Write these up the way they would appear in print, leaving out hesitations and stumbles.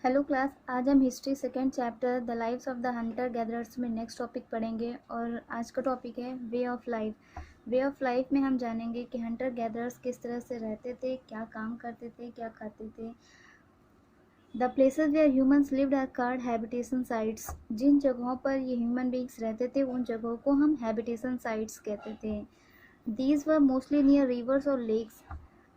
Hello class, आज हम history second chapter the lives of the Hunter gatherers में next topic पढ़ेंगे। और आज का टॉपिक है way of life. Way of life में हम जानेंगे कि हंटर गैदरर्स किस तरह से रहते थे, क्या काम करते थे, क्या खाते थे। The places where humans lived are called habitation sites. जिन जगहों पर ये ह्यूमन बींग्स रहते थे उन जगहों को हम हैबिटेशन साइट्स कहते थे। These were mostly near reverse और लेक्स।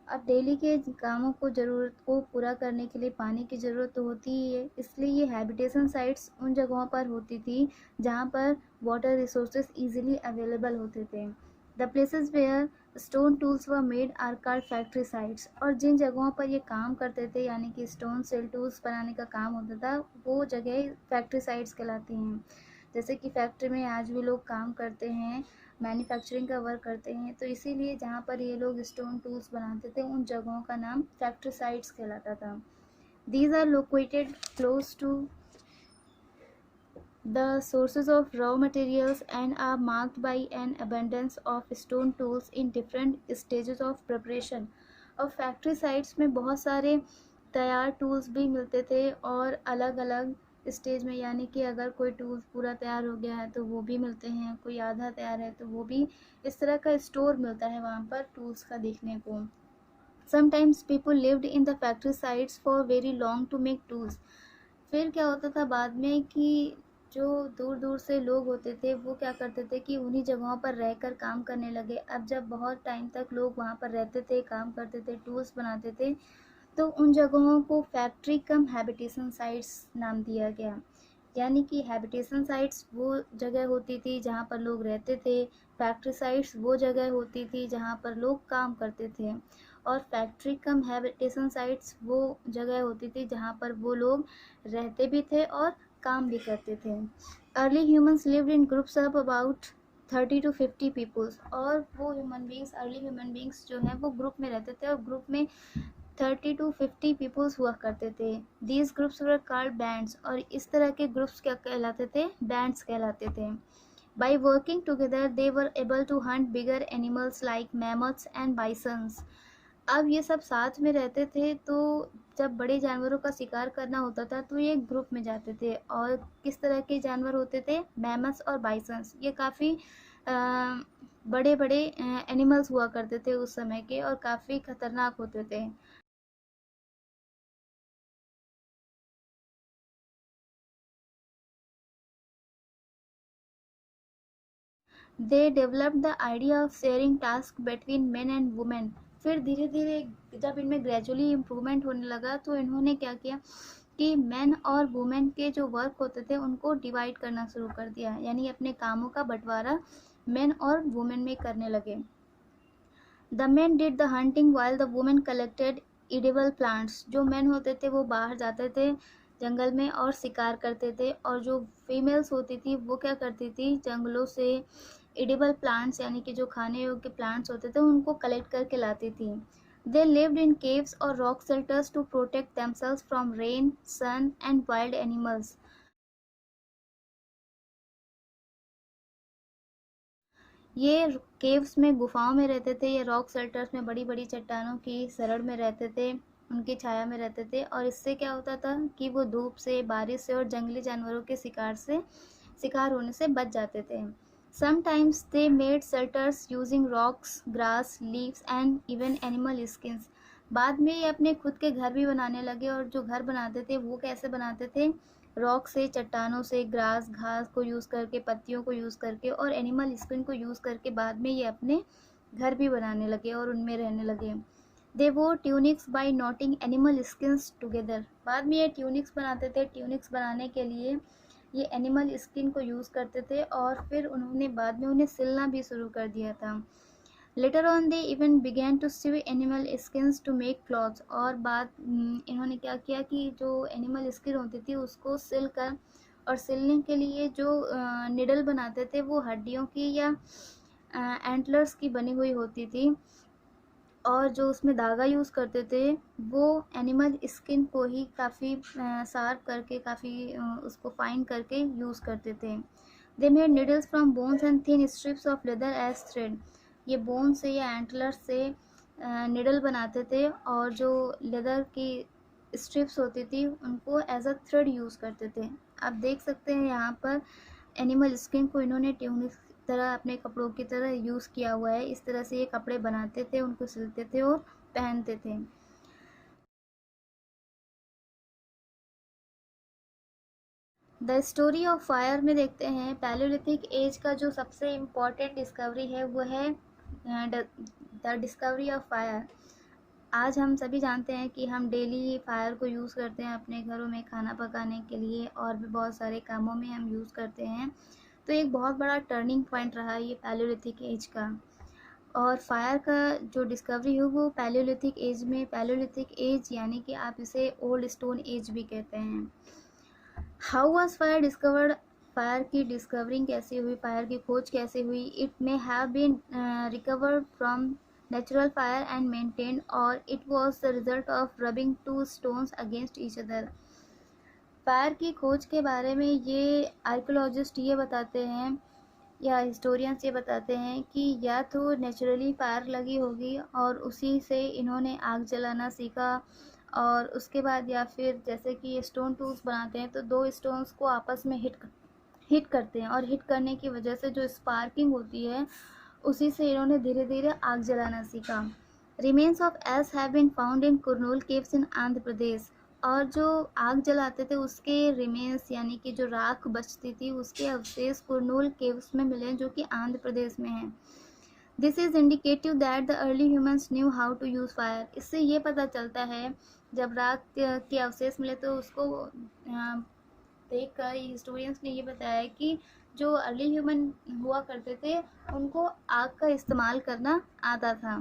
अब डेली के कामों को ज़रूरत को पूरा करने के लिए पानी की ज़रूरत तो होती ही है, इसलिए ये हैबिटेशन साइट्स उन जगहों पर होती थी जहाँ पर वाटर रिसोर्सेज इजीली अवेलेबल होते थे। The places where stone tools were made are called factory sites. और जिन जगहों पर ये काम करते थे यानी कि स्टोन सेल टूल्स बनाने का काम होता था वो जगह फैक्ट्री साइट्स कहलाती हैं। जैसे कि फैक्ट्री में आज भी लोग काम करते हैं, मैन्युफैक्चरिंग का वर्क करते हैं, तो इसीलिए जहाँ पर ये लोग स्टोन टूल्स बनाते थे उन जगहों का नाम फैक्ट्री साइट्स कहलाता था। These are located close to the sources of raw materials and are marked by an abundance of stone tools in different stages of preparation। और फैक्ट्री साइट्स में बहुत सारे तैयार टूल्स भी मिलते थे और अलग अलग स्टेज में, यानी कि अगर कोई टूल्स पूरा तैयार हो गया है तो वो भी मिलते हैं, कोई आधा तैयार है तो वो भी। इस तरह का स्टोर मिलता है वहाँ पर टूल्स का देखने को। Sometimes people lived in the factory sites for very long to make tools. फिर क्या होता था बाद में कि जो दूर दूर से लोग होते थे वो क्या करते थे कि उन्हीं जगहों पर रहकर काम करने लगे। अब जब बहुत टाइम तक लोग वहाँ पर रहते थे, काम करते थे, टूल्स बनाते थे, तो उन जगहों को फैक्ट्री कम हैबिटेशन साइट्स नाम दिया गया। यानी कि हैबिटेशन साइट्स वो जगह होती थी जहाँ पर लोग रहते थे, फैक्ट्री साइट्स वो जगह होती थी जहाँ पर लोग काम करते थे। और फैक्ट्री कम हैबिटेशन साइट्स वो जगह होती थी जहाँ पर वो लोग रहते भी थे और काम भी करते थे। Early humans lived in groups of about 30 to 50 peoples. और वो human beings, early human beings जो हैं वो ग्रुप में रहते थे और ग्रुप में 30 to 50 पीपल्स हुआ करते थे। These groups were called bands. और इस तरह के ग्रुप्स क्या कहलाते थे? बैंड्स कहलाते थे। By working together they were able to hunt bigger animals like mammoths and bisons. अब ये सब साथ में रहते थे तो जब बड़े जानवरों का शिकार करना होता था तो ये ग्रुप में जाते थे। और किस तरह के जानवर होते थे? मैमथ्स और बाइसन्स। ये काफ़ी बड़े बड़े एनिमल्स हुआ करते थे उस समय के और काफ़ी खतरनाक होते थे। They developed the idea of sharing task between main and women. फिर धीरे धीरे जब इनमें ग्रेजुअली इम्प्रूवमेंट होने लगा तो इन्होंने क्या किया कि मेन और वुमेन के जो वर्क होते थे उनको डिवाइड करना शुरू कर दिया, यानी अपने कामों का बंटवारा मेन और वुमेन में करने लगे। The main did the hunting while the women collected edible plants. जो मेन होते थे वो बाहर जाते थे जंगल में और शिकार करते थे, और जो फीमेल्स होती थी वो क्या करती थी? जंगलों से एडिबल प्लांट्स यानी कि जो खाने योग्य प्लांट्स होते थे उनको कलेक्ट करके लाती थी। दे लिव्ड इन केव्स और rock shelters to protect themselves from rain, sun and wild animals. ये केव्स में, गुफाओं में रहते थे, या रॉक शेल्टर्स में बड़ी बड़ी चट्टानों की शरण में रहते थे, उनकी छाया में रहते थे। और इससे क्या होता था कि वो धूप से, बारिश से और जंगली जानवरों के शिकार होने से बच जाते थे। Sometimes they made shelters using rocks, grass, leaves and even animal skins. बाद में ये अपने खुद के घर भी बनाने लगे, और जो घर बनाते थे वो कैसे बनाते थे? रॉक से, चट्टानों से, ग्रास, घास को यूज़ करके, पत्तियों को यूज़ करके और एनिमल स्किन को यूज़ करके बाद में ये अपने घर भी बनाने लगे और उनमें रहने लगे। They wore tunics by knotting animal skins together. बाद में ये ट्यूनिक्स बनाते थे। ट्यूनिक्स बनाने के लिए ये एनिमल स्किन को यूज़ करते थे और फिर उन्होंने बाद में उन्हें सिलना भी शुरू कर दिया था। Later on they even began to sew animal skins to make clothes. और इन्होंने क्या किया कि जो एनिमल स्किन होती थी उसको सिल कर, और सिलने के लिए जो निडल बनाते थे वो हड्डियों की या एंटलर्स की बनी हुई होती थी, और जो उसमें धागा यूज़ करते थे वो एनिमल स्किन को ही काफ़ी शार्प करके, काफ़ी उसको फाइन करके यूज़ करते थे। They made needles from bones and thin strips of leather as thread. ये बोन से या एंटलर से निडल बनाते थे और जो लेदर की स्ट्रिप्स होती थी उनको एज अ थ्रेड यूज़ करते थे। आप देख सकते हैं यहाँ पर एनिमल स्किन को इन्होंने ट्यूनिक तरह अपने कपड़ों की तरह यूज़ किया हुआ है। इस तरह से ये कपड़े बनाते थे, उनको सिलते थे और पहनते थे। द स्टोरी ऑफ फायर में देखते हैं पैलियोलिथिक एज का जो सबसे इम्पोर्टेंट डिस्कवरी है वो है द डिस्कवरी ऑफ फायर। आज हम सभी जानते हैं कि हम डेली फायर को यूज़ करते हैं अपने घरों में खाना पकाने के लिए, और भी बहुत सारे कामों में हम यूज़ करते हैं। तो एक बहुत बड़ा टर्निंग पॉइंट रहा ये पैलियोलिथिक एज का। और फायर का जो डिस्कवरी हो वो पैलियोलिथिक एज में, पैलियोलिथिक एज यानी कि आप इसे ओल्ड स्टोन एज भी कहते हैं। How was fire discovered, fire की डिस्कवरिंग कैसे हुई, फायर की खोज कैसे हुई। It may have been recovered from natural fire and maintained, और it was the result of rubbing two stones against each other. Fire की खोज के बारे में ये आर्कियोलॉजिस्ट ये बताते हैं या हिस्टोरियंस ये बताते हैं कि या तो नेचुरली फायर लगी होगी और उसी से इन्होंने आग जलाना सीखा, और उसके बाद या फिर जैसे कि ये स्टोन टूल्स बनाते हैं तो दो स्टोन्स को आपस में हिट करते हैं, और हिट करने की वजह से जो स्पार्किंग होती है उसी से इन्होंने धीरे धीरे आग जलाना सीखा। Remains of ash have been found in Kurnool caves in Andhra Pradesh. और जो आग जलाते थे उसके रिमेन्स यानी कि जो राख बचती थी उसके अवशेष कुरनूल केव्स में मिले जो कि आंध्र प्रदेश में हैं। This is indicative that the early humans knew how to use fire. इससे ये पता चलता है, जब राख के अवशेष मिले तो उसको देख कर हिस्टोरियंस ने ये बताया कि जो अर्ली ह्यूमन हुआ करते थे उनको आग का इस्तेमाल करना आता था।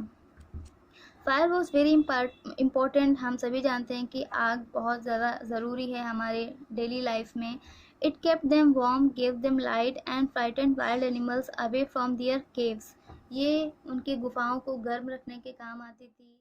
Fire was very important. हम सभी जानते हैं कि आग बहुत ज़्यादा ज़रूरी है हमारे डेली लाइफ में। It kept them warm, gave them light and frightened wild animals away from their caves. ये उनकी गुफाओं को गर्म रखने के काम आती थी।